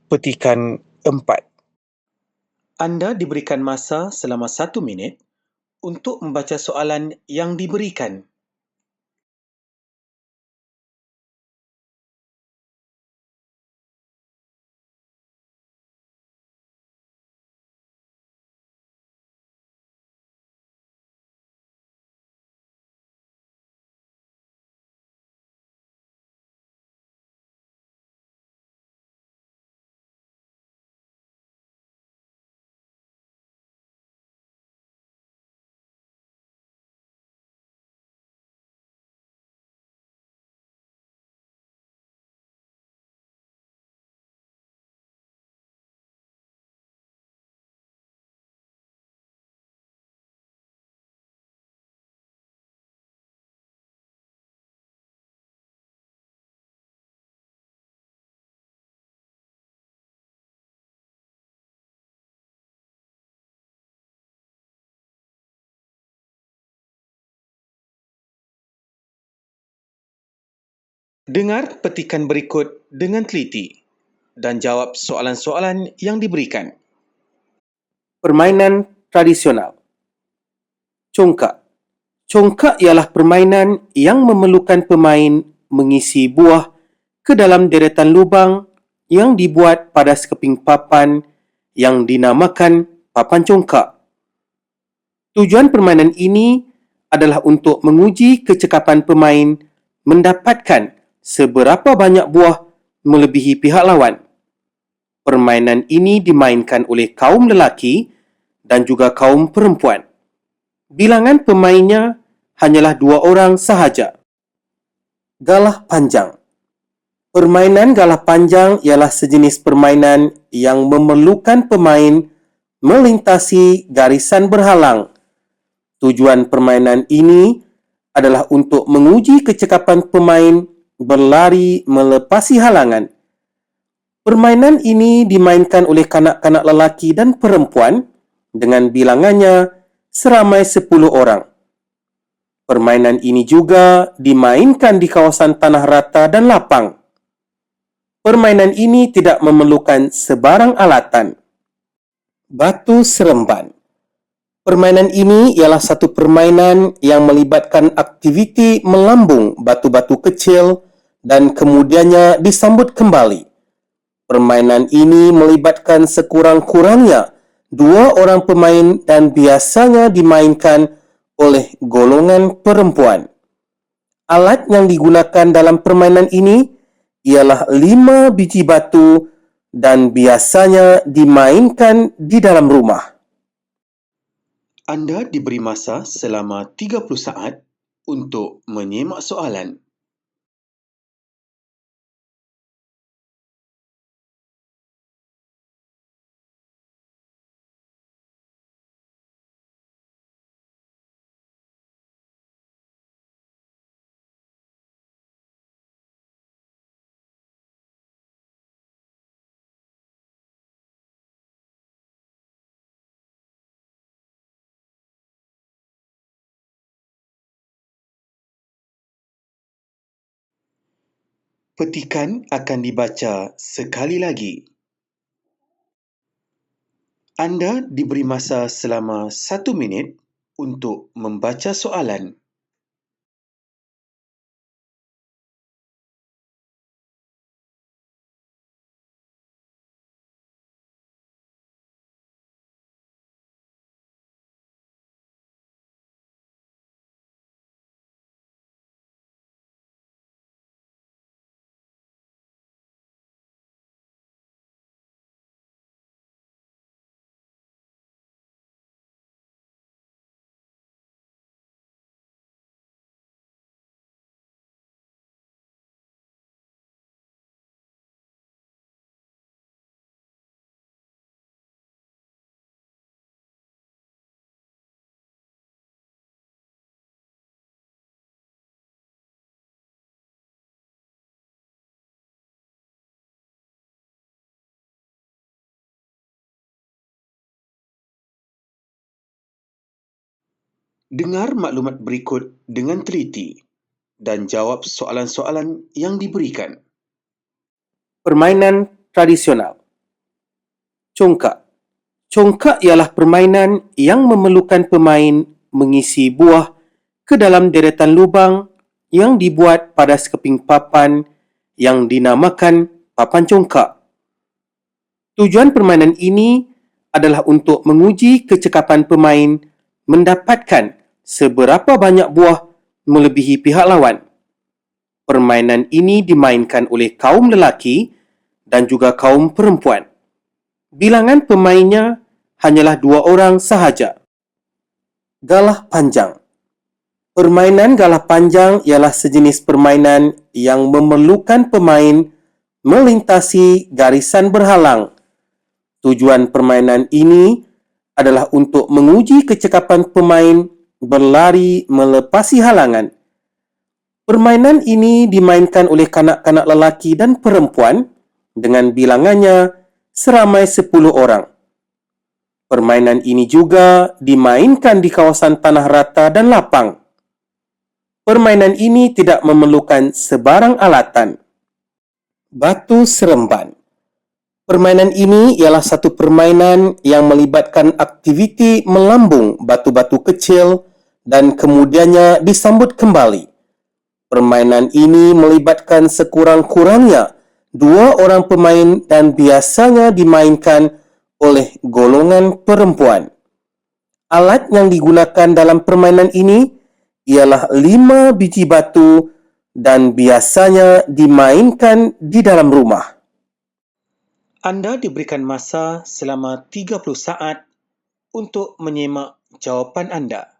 Petikan 4. Anda diberikan masa selama 1 minit untuk membaca soalan yang diberikan. Dengar petikan berikut dengan teliti dan jawab soalan-soalan yang diberikan. Permainan tradisional. Congkak. Congkak ialah permainan yang memerlukan pemain mengisi buah ke dalam deretan lubang yang dibuat pada sekeping papan yang dinamakan papan congkak. Tujuan permainan ini adalah untuk menguji kecekapan pemain mendapatkan seberapa banyak buah melebihi pihak lawan. Permainan ini dimainkan oleh kaum lelaki dan juga kaum perempuan. Bilangan pemainnya hanyalah 2 orang sahaja. Galah panjang. Permainan galah panjang ialah sejenis permainan yang memerlukan pemain melintasi garisan berhalang. Tujuan permainan ini adalah untuk menguji kecekapan pemain berlari melepasi halangan. Permainan ini dimainkan oleh kanak-kanak lelaki dan perempuan dengan bilangannya seramai 10 orang. Permainan ini juga dimainkan di kawasan tanah rata dan lapang. Permainan ini tidak memerlukan sebarang alatan. Batu seremban. Permainan ini ialah satu permainan yang melibatkan aktiviti melambung batu-batu kecil dan kemudiannya disambut kembali. Permainan ini melibatkan sekurang-kurangnya 2 orang pemain dan biasanya dimainkan oleh golongan perempuan. Alat yang digunakan dalam permainan ini ialah 5 biji batu dan biasanya dimainkan di dalam rumah. Anda diberi masa selama 30 saat untuk menyemak soalan. Petikan akan dibaca sekali lagi. Anda diberi masa selama 1 minit untuk membaca soalan. Dengar maklumat berikut dengan teliti dan jawab soalan-soalan yang diberikan. Permainan tradisional. Congkak. Congkak ialah permainan yang memerlukan pemain mengisi buah ke dalam deretan lubang yang dibuat pada sekeping papan yang dinamakan papan congkak. Tujuan permainan ini adalah untuk menguji kecekapan pemain mendapatkan seberapa banyak buah melebihi pihak lawan. Permainan ini dimainkan oleh kaum lelaki dan juga kaum perempuan. Bilangan pemainnya hanyalah 2 orang sahaja. Galah panjang. Permainan galah panjang ialah sejenis permainan yang memerlukan pemain melintasi garisan berhalang. Tujuan permainan ini adalah untuk menguji kecekapan pemain berlari melepasi halangan. Permainan ini dimainkan oleh kanak-kanak lelaki dan perempuan dengan bilangannya seramai 10 orang. Permainan ini juga dimainkan di kawasan tanah rata dan lapang. Permainan ini tidak memerlukan sebarang alatan. Batu seremban. Permainan ini ialah satu permainan yang melibatkan aktiviti melambung batu-batu kecil dan kemudiannya disambut kembali. Permainan ini melibatkan sekurang-kurangnya 2 orang pemain dan biasanya dimainkan oleh golongan perempuan. Alat yang digunakan dalam permainan ini ialah 5 biji batu dan biasanya dimainkan di dalam rumah. Anda diberikan masa selama 30 saat untuk menyemak jawapan anda.